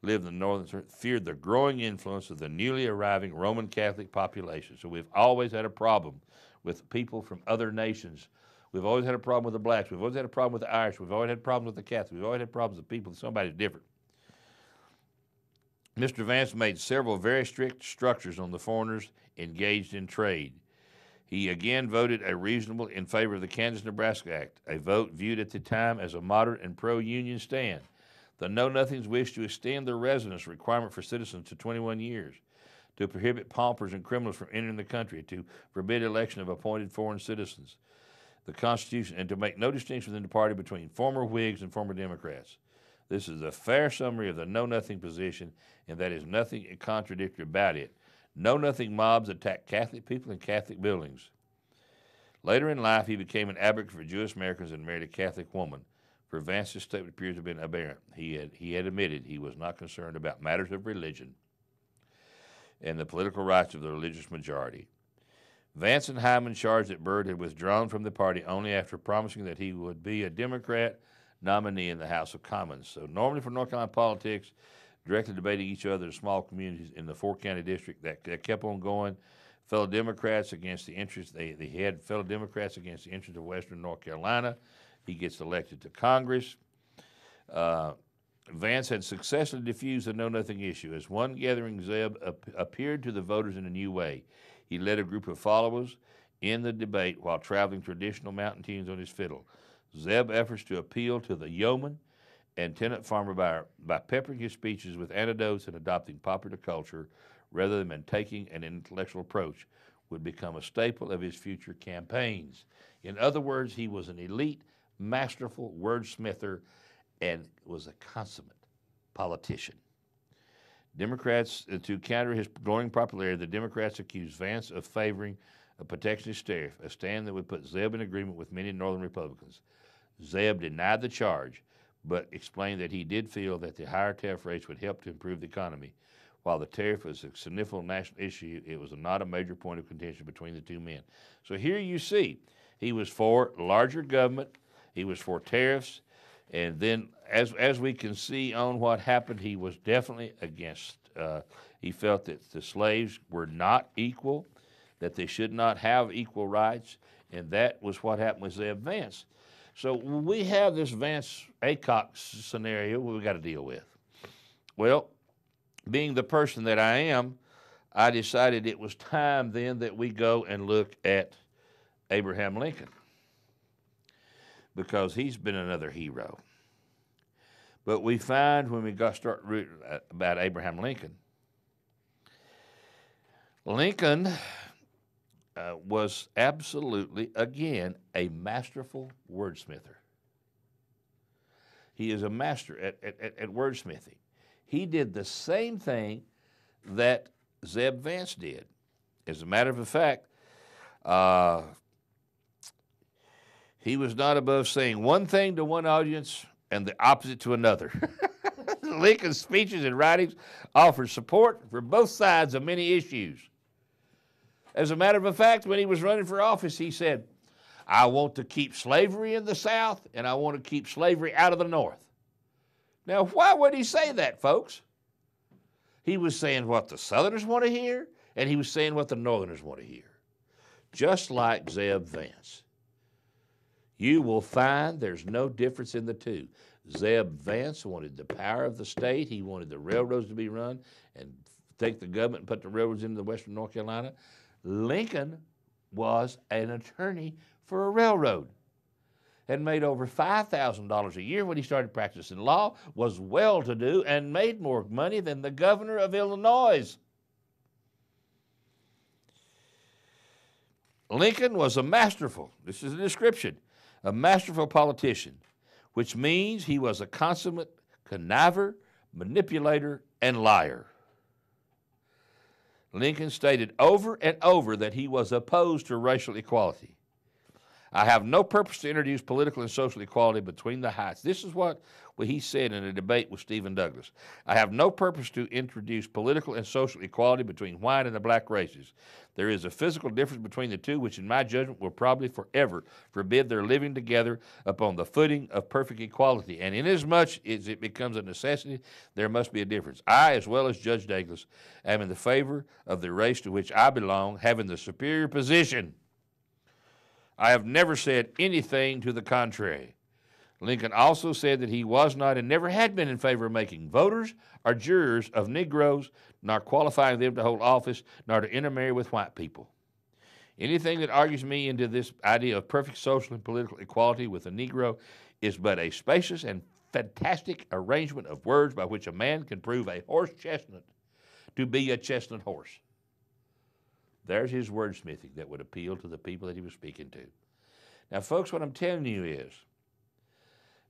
lived in the northern feared the growing influence of the newly arriving Roman Catholic population. So we've always had a problem with people from other nations. We've always had a problem with the blacks. We've always had a problem with the Irish. We've always had problems with the Catholics. We've always had problems with people. Somebody's different. Mr. Vance made several very strict structures on the foreigners engaged in trade. He again voted a reasonable in favor of the Kansas-Nebraska Act, a vote viewed at the time as a moderate and pro-union stand. The Know Nothings wished to extend the residence requirement for citizens to 21 years, to prohibit paupers and criminals from entering the country, to forbid election of appointed foreign citizens, the Constitution, and to make no distinction within the party between former Whigs and former Democrats. This is a fair summary of the Know Nothing position, and that is nothing contradictory about it. Know Nothing mobs attack Catholic people and Catholic buildings. Later in life, he became an advocate for Jewish Americans and married a Catholic woman. For Vance's statement appears to have been aberrant. He had admitted he was not concerned about matters of religion and the political rights of the religious majority. Vance and Hyman charged that Byrd had withdrawn from the party only after promising that he would be a Democrat nominee in the House of Commons. So normally for North Carolina politics, directly debating each other in small communities in the four-county district, that kept on going. Fellow Democrats against the interests, they had fellow Democrats against the interests of Western North Carolina. He gets elected to Congress. Vance had successfully diffused the Know Nothing issue. As one gathering, Zeb appeared to the voters in a new way. He led a group of followers in the debate while traveling traditional mountain tunes on his fiddle. Zeb's efforts to appeal to the yeoman and tenant farmer by peppering his speeches with anecdotes and adopting popular culture rather than taking an intellectual approach would become a staple of his future campaigns. In other words, he was an elite, masterful wordsmither and was a consummate politician. Democrats, to counter his growing popularity, the Democrats accused Vance of favoring a protectionist tariff, a stand that would put Zeb in agreement with many Northern Republicans. Zeb denied the charge, but explained that he did feel that the higher tariff rates would help to improve the economy. While the tariff was a significant national issue, it was not a major point of contention between the two men. So here you see, he was for larger government, he was for tariffs, and then as we can see on what happened, he was definitely against. He felt that the slaves were not equal, that they should not have equal rights, and that was what happened with Zeb Vance. So we have this Vance Aycock scenario we got to deal with. Well, being the person that I am, I decided it was time then that we go and look at Abraham Lincoln, because he's been another hero. But we find when we start reading about Abraham Lincoln, Lincoln was absolutely, again, a masterful wordsmither. He is a master at wordsmithing. He did the same thing that Zeb Vance did. As a matter of fact, he was not above saying one thing to one audience and the opposite to another. Lincoln's speeches and writings offered support for both sides of many issues. As a matter of fact, when he was running for office, he said, I want to keep slavery in the South, and I want to keep slavery out of the North. Now, why would he say that, folks? He was saying what the Southerners want to hear, and he was saying what the Northerners want to hear. Just like Zeb Vance. You will find there's no difference in the two. Zeb Vance wanted the power of the state. He wanted the railroads to be run and take the government and put the railroads into Western North Carolina. Lincoln was an attorney for a railroad, had made over $5,000 a year when he started practicing law, was well-to-do, and made more money than the governor of Illinois. Lincoln was a masterful, this is a description, a masterful politician, which means he was a consummate conniver, manipulator, and liar. Lincoln stated over and over that he was opposed to racial equality. I have no purpose to introduce political and social equality between the whites. This is what he said in a debate with Stephen Douglas. I have no purpose to introduce political and social equality between white and the black races. There is a physical difference between the two, which in my judgment will probably forever forbid their living together upon the footing of perfect equality. And inasmuch as it becomes a necessity, there must be a difference. I, as well as Judge Douglas, am in the favor of the race to which I belong, having the superior position. I have never said anything to the contrary. Lincoln also said that he was not and never had been in favor of making voters or jurors of Negroes, nor qualifying them to hold office, nor to intermarry with white people. Anything that argues me into this idea of perfect social and political equality with a Negro is but a spacious and fantastic arrangement of words by which a man can prove a horse chestnut to be a chestnut horse. There's his wordsmithing that would appeal to the people that he was speaking to. Now, folks, what I'm telling you is,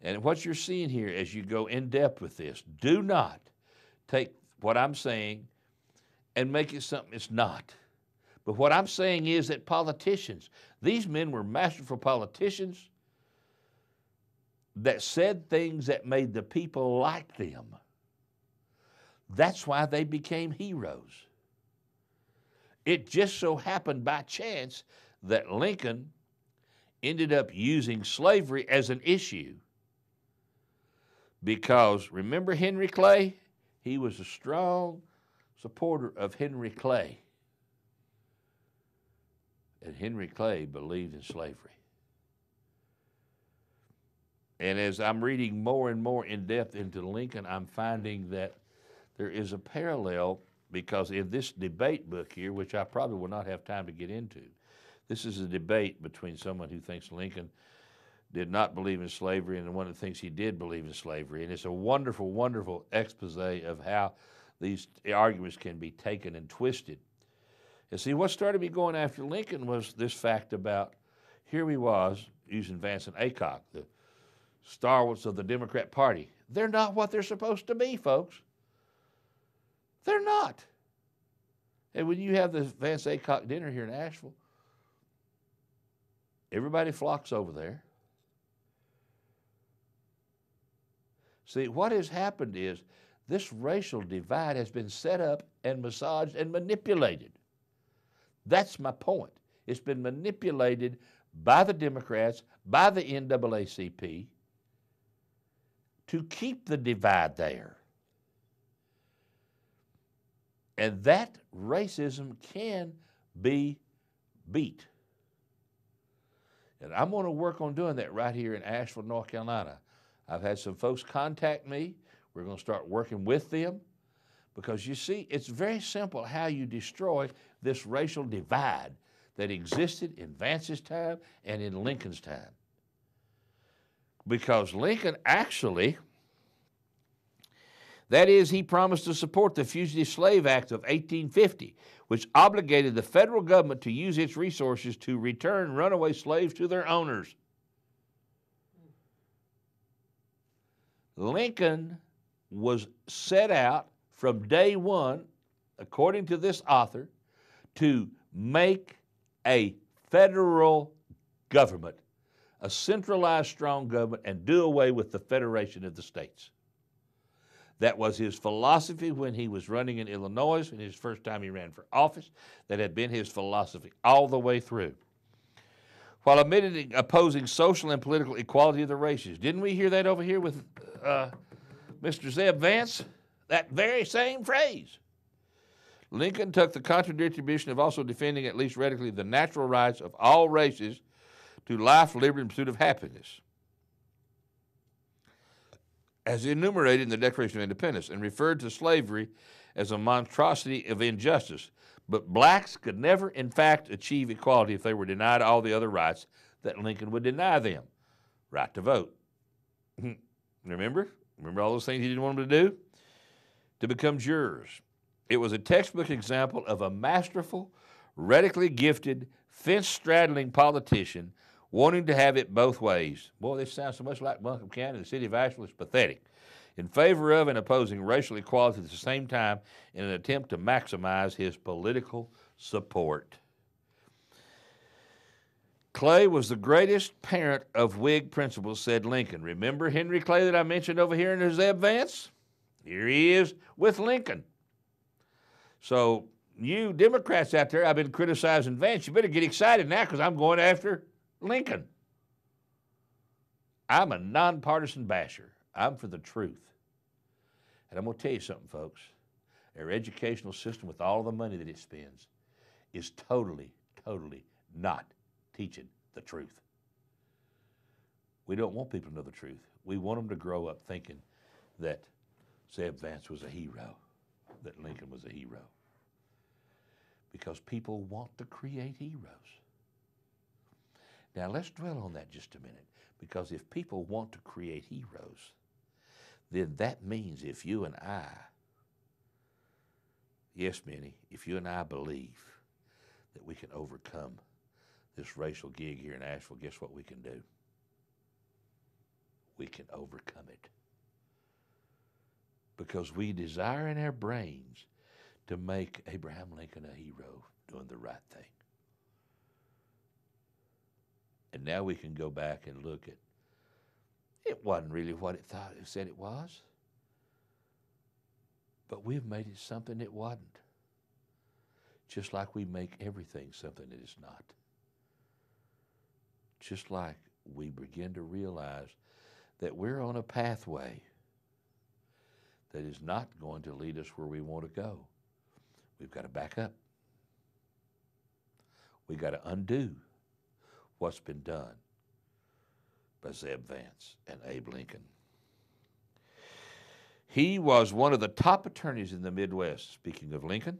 and what you're seeing here as you go in depth with this, do not take what I'm saying and make it something it's not. But what I'm saying is that politicians, these men were masterful politicians that said things that made the people like them. That's why they became heroes. It just so happened by chance that Lincoln ended up using slavery as an issue because, remember Henry Clay? He was a strong supporter of Henry Clay. And Henry Clay believed in slavery. And as I'm reading more and more in depth into Lincoln, I'm finding that there is a parallel. Because in this debate book here, which I probably will not have time to get into, this is a debate between someone who thinks Lincoln did not believe in slavery and one that thinks he did believe in slavery. And it's a wonderful, wonderful expose of how these arguments can be taken and twisted. And see, what started me going after Lincoln was this fact about, here he was, using Vance and Aycock, the stalwarts of the Democrat Party. They're not what they're supposed to be, folks. They're not. And when you have the Vance Aycock dinner here in Asheville, everybody flocks over there. See, what has happened is this racial divide has been set up and massaged and manipulated. That's my point. It's been manipulated by the Democrats, by the NAACP, to keep the divide there. And that racism can be beat. And I'm going to work on doing that right here in Asheville, North Carolina. I've had some folks contact me. We're going to start working with them because, you see, it's very simple how you destroy this racial divide that existed in Vance's time and in Lincoln's time. Because Lincoln actually, that is, he promised to support the Fugitive Slave Act of 1850, which obligated the federal government to use its resources to return runaway slaves to their owners. Lincoln was set out from day one, according to this author, to make a federal government, a centralized, strong government, and do away with the Federation of the States. That was his philosophy when he was running in Illinois, in his first time he ran for office. That had been his philosophy all the way through. While admitting opposing social and political equality of the races. Didn't we hear that over here with Mr. Zeb Vance? That very same phrase. Lincoln took the contradictory mission of also defending, at least radically, the natural rights of all races to life, liberty, and pursuit of happiness, as enumerated in the Declaration of Independence, and referred to slavery as a monstrosity of injustice. But blacks could never, in fact, achieve equality if they were denied all the other rights that Lincoln would deny them. Right to vote. Remember? Remember all those things he didn't want them to do? To become jurors. It was a textbook example of a masterful, radically gifted, fence-straddling politician wanting to have it both ways. Boy, this sounds so much like Buncombe County, the city of Asheville. It's pathetic. in favor of and opposing racial equality at the same time in an attempt to maximize his political support. Clay was the greatest parent of Whig principles, said Lincoln. Remember Henry Clay that I mentioned over here in Zeb Vance? Here he is with Lincoln. So you Democrats out there, I've been criticizing Vance. You better get excited now because I'm going after Lincoln. I'm a nonpartisan basher. I'm for the truth. And I'm going to tell you something, folks. Our educational system, with all the money that it spends, is totally not teaching the truth. We don't want people to know the truth. We want them to grow up thinking that Zeb Vance was a hero, that Lincoln was a hero. Because people want to create heroes. Now let's dwell on that just a minute. Because if people want to create heroes, then that means if you and I, yes, Minnie, if you and I believe that we can overcome this racial gig here in Asheville, guess what we can do? We can overcome it. Because we desire in our brains to make Abraham Lincoln a hero doing the right thing. And now we can go back and look at, it wasn't really what it said it was. But we've made it something it wasn't. Just like we make everything something it is not. Just like we begin to realize that we're on a pathway that is not going to lead us where we want to go. We've got to back up. We've got to undo what's been done by Zeb Vance and Abe Lincoln. He was one of the top attorneys in the Midwest, speaking of Lincoln,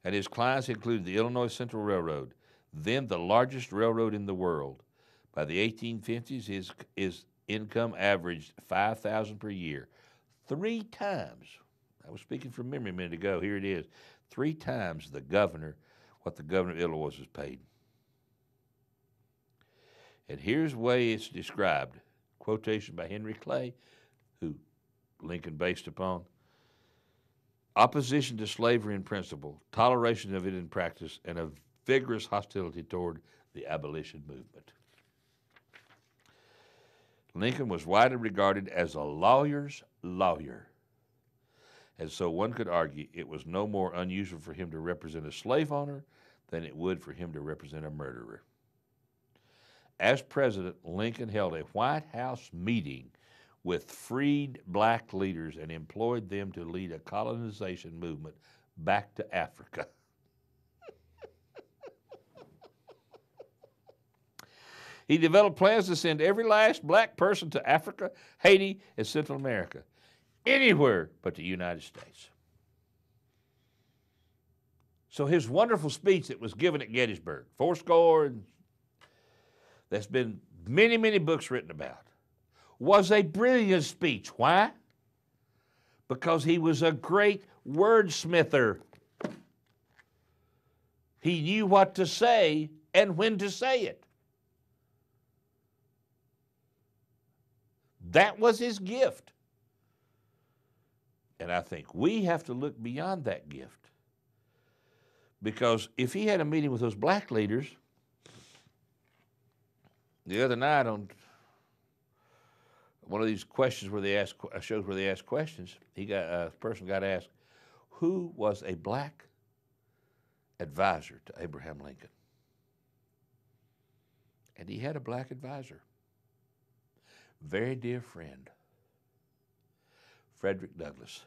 and his clients included the Illinois Central Railroad, then the largest railroad in the world. By the 1850s, his income averaged $5,000 per year. 3 times, I was speaking from memory a minute ago, here it is, 3 times what the governor of Illinois was paid. And here's the way it's described. Quotation by Henry Clay, who Lincoln based upon. Opposition to slavery in principle, toleration of it in practice, and a vigorous hostility toward the abolition movement. Lincoln was widely regarded as a lawyer's lawyer. And so one could argue it was no more unusual for him to represent a slave owner than it would for him to represent a murderer. As president, Lincoln held a White House meeting with freed black leaders and employed them to lead a colonization movement back to Africa. He developed plans to send every last black person to Africa, Haiti, and Central America, anywhere but the United States. So his wonderful speech that was given at Gettysburg, 80, that's been many books written about, was a brilliant speech. Why? Because he was a great wordsmither. He knew what to say and when to say it. That was his gift. And I think we have to look beyond that gift. Because if he had a meeting with those black leaders, the other night on one of these questions where they ask shows where they ask questions, a person got asked, who was a black advisor to Abraham Lincoln? And he had a black advisor. Very dear friend, Frederick Douglass,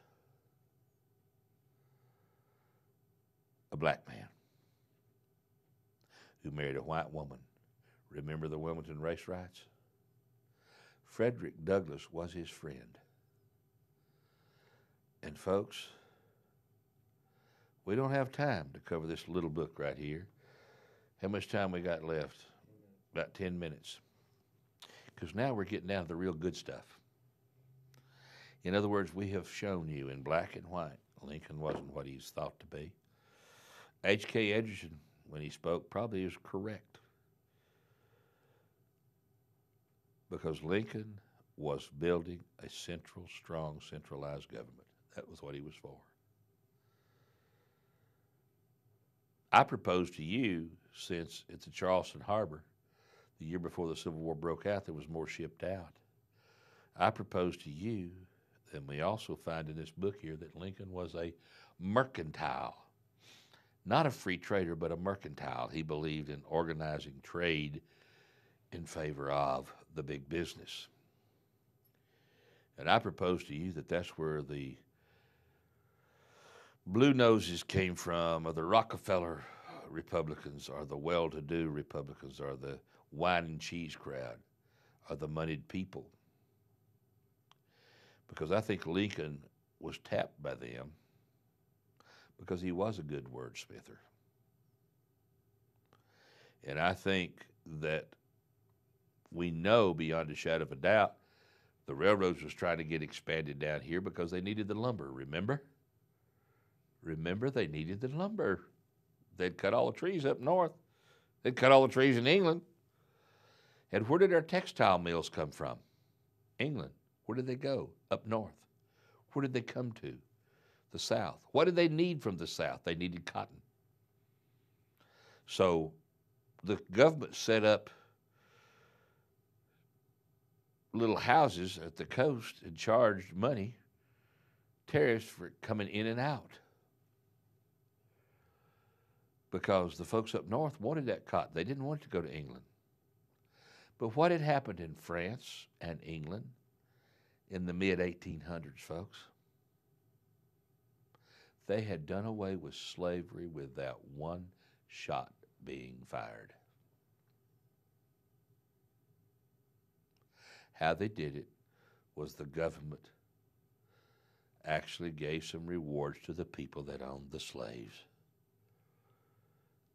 a black man who married a white woman. Remember the Wilmington race riots? Frederick Douglass was his friend. And folks, we don't have time to cover this little book right here. How much time we got left? About 10 minutes. Because now we're getting down to the real good stuff. In other words, we have shown you in black and white, Lincoln wasn't what he's thought to be. H.K. Edgerton, when he spoke, probably is correct. Because Lincoln was building a central, strong, centralized government. That was what he was for. I propose to you, since at the Charleston Harbor, the year before the Civil War broke out, there was more shipped out. I propose to you, and we also find in this book here, that Lincoln was a mercantile. Not a free trader, but a mercantile. He believed in organizing trade in favor of the big business. And I propose to you that that's where the Blue Noses came from, or the Rockefeller Republicans, or the well-to-do Republicans, or the wine and cheese crowd, or the moneyed people. Because I think Lincoln was tapped by them because he was a good wordsmither. And I think that we know beyond a shadow of a doubt the railroads was trying to get expanded down here because they needed the lumber, remember? Remember, they needed the lumber. They'd cut all the trees up north. They'd cut all the trees in England. And where did our textile mills come from? England. Where did they go? Up north. Where did they come to? The South. What did they need from the South? They needed cotton. So the government set up little houses at the coast and charged money, tariffs for coming in and out. Because the folks up north wanted that cotton. They didn't want it to go to England. But what had happened in France and England in the mid-1800s, folks? They had done away with slavery without one shot being fired. How they did it was the government actually gave some rewards to the people that owned the slaves.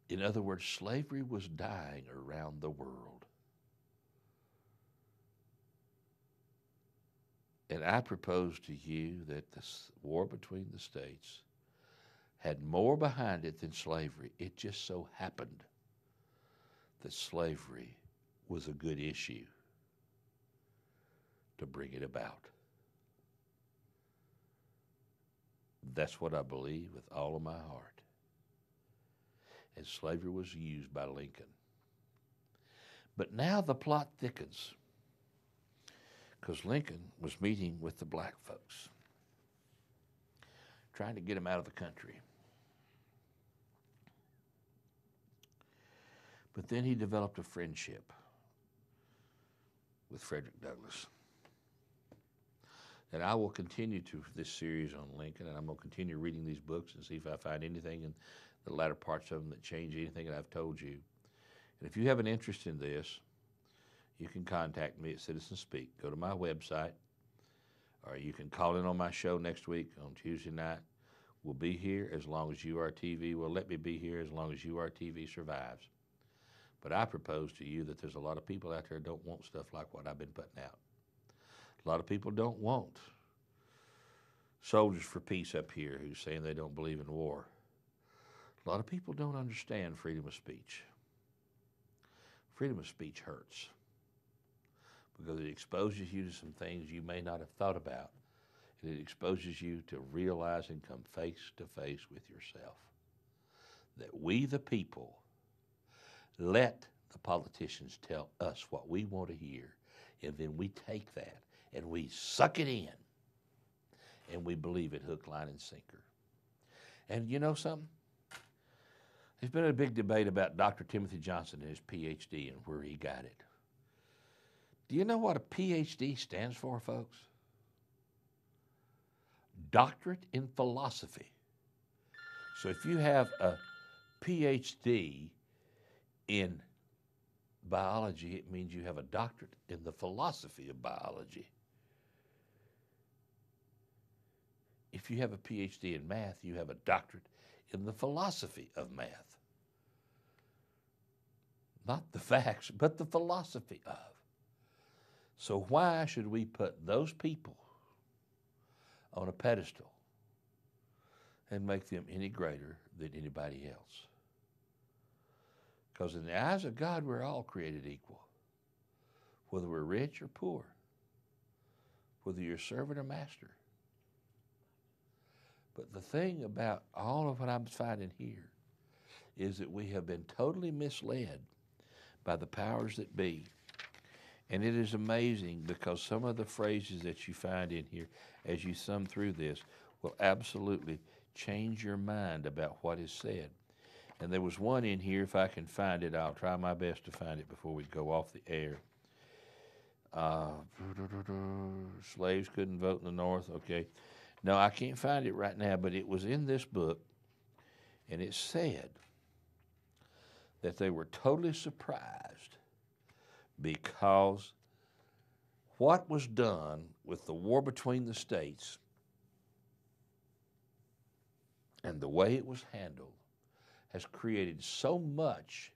In other words, slavery was dying around the world. And I propose to you that this war between the states had more behind it than slavery. It just so happened that slavery was a good issue to bring it about. That's what I believe with all of my heart. And slavery was used by Lincoln. But now the plot thickens, because Lincoln was meeting with the black folks, trying to get them out of the country. But then he developed a friendship with Frederick Douglass. And I will continue to this series on Lincoln, and I'm going to continue reading these books and see if I find anything in the latter parts of them that change anything that I've told you. And if you have an interest in this, you can contact me at Citizen Speak. Go to my website, or you can call in on my show next week on Tuesday night. We'll be here as long as URTV will let me be here, as long as URTV survives. But I propose to you that there's a lot of people out there that don't want stuff like what I've been putting out. A lot of people don't want soldiers for peace up here who's saying they don't believe in war. A lot of people don't understand freedom of speech. Freedom of speech hurts because it exposes you to some things you may not have thought about, and it exposes you to realize and come face to face with yourself. That we, the people, let the politicians tell us what we want to hear, and then we take that and we suck it in, and we believe it hook, line, and sinker. And you know something? There's been a big debate about Dr. Timothy Johnson and his PhD and where he got it. Do you know what a PhD stands for, folks? Doctorate in Philosophy. So if you have a PhD in biology, it means you have a doctorate in the philosophy of biology. If you have a PhD in math, you have a doctorate in the philosophy of math. Not the facts, but the philosophy of. So why should we put those people on a pedestal and make them any greater than anybody else? Because in the eyes of God, we're all created equal, whether we're rich or poor. whether you're servant or master. But the thing about all of what I'm finding here is that we have been totally misled by the powers that be. And it is amazing because some of the phrases that you find in here as you thumb through this will absolutely change your mind about what is said. And there was one in here, if I can find it, I'll try my best to find it before we go off the air. Slaves couldn't vote in the North, okay. No, I can't find it right now, but it was in this book, and it said that they were totally surprised because what was done with the war between the states and the way it was handled has created so much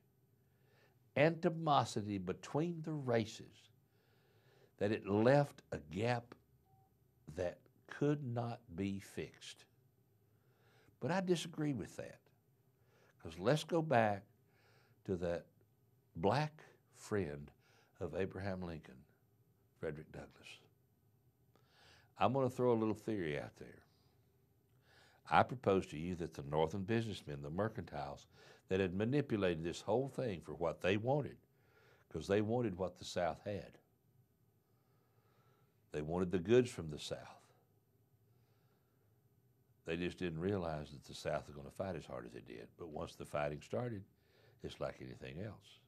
animosity between the races that it left a gap that could not be fixed. But I disagree with that, because let's go back to that black friend of Abraham Lincoln, Frederick Douglass. I'm going to throw a little theory out there. I propose to you that the Northern businessmen, the mercantiles, that had manipulated this whole thing for what they wanted, because they wanted what the South had. They wanted the goods from the South. They just didn't realize that the South was going to fight as hard as they did. But once the fighting started, it's like anything else.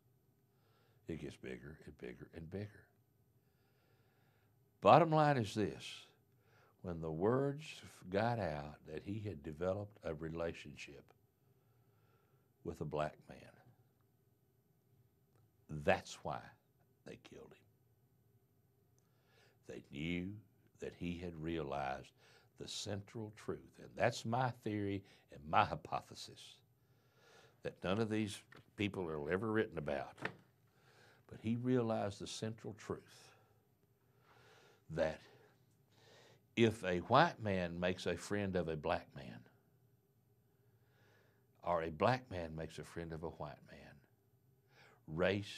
It gets bigger and bigger and bigger. Bottom line is this. When the words got out that he had developed a relationship with a black man, that's why they killed him. They knew that he had realized the central truth. And that's my theory and my hypothesis, that none of these people are ever written about. But he realized the central truth that if a white man makes a friend of a black man, or a black man makes a friend of a white man, race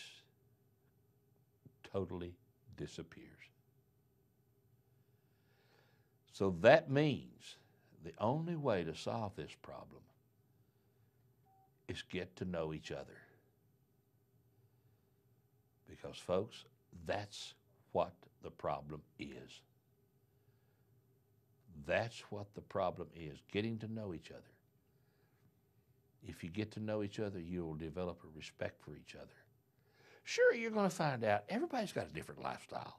totally disappears. So that means the only way to solve this problem is get to know each other. Because, folks, that's what the problem is. That's what the problem is, getting to know each other. If you get to know each other, you'll develop a respect for each other. Sure, you're going to find out everybody's got a different lifestyle.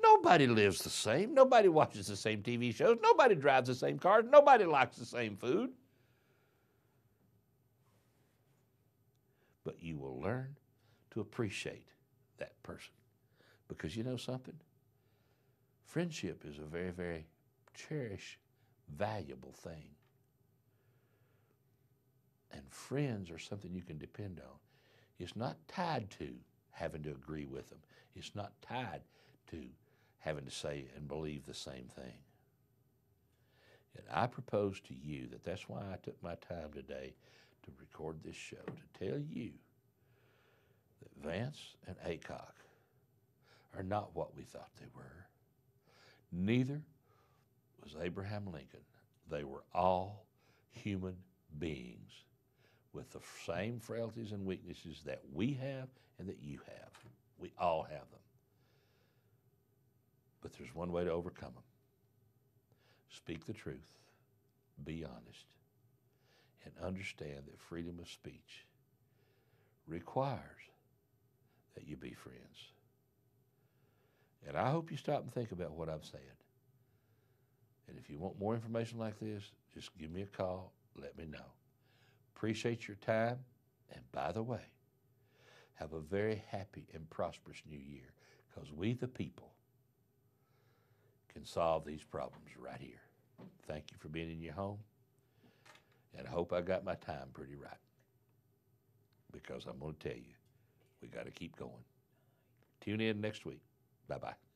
Nobody lives the same. Nobody watches the same TV shows. Nobody drives the same cars. Nobody likes the same food. But you will learn to appreciate that person. Because you know something? Friendship is a very, very cherished, valuable thing. And friends are something you can depend on. It's not tied to having to agree with them. It's not tied to having to say and believe the same thing. And I propose to you that that's why I took my time today to record this show, to tell you that Vance and Aycock are not what we thought they were. Neither was Abraham Lincoln. They were all human beings with the same frailties and weaknesses that we have and that you have. We all have them. But there's one way to overcome them. Speak the truth, be honest, and understand that freedom of speech requires that you be friends. And I hope you stop and think about what I've said. And if you want more information like this, just give me a call, let me know. Appreciate your time, and by the way, have a very happy and prosperous new year, because we the people can solve these problems right here. Thank you for being in your home, and I hope I got my time pretty right, because I'm going to tell you, we got to keep going. Tune in next week. Bye-bye.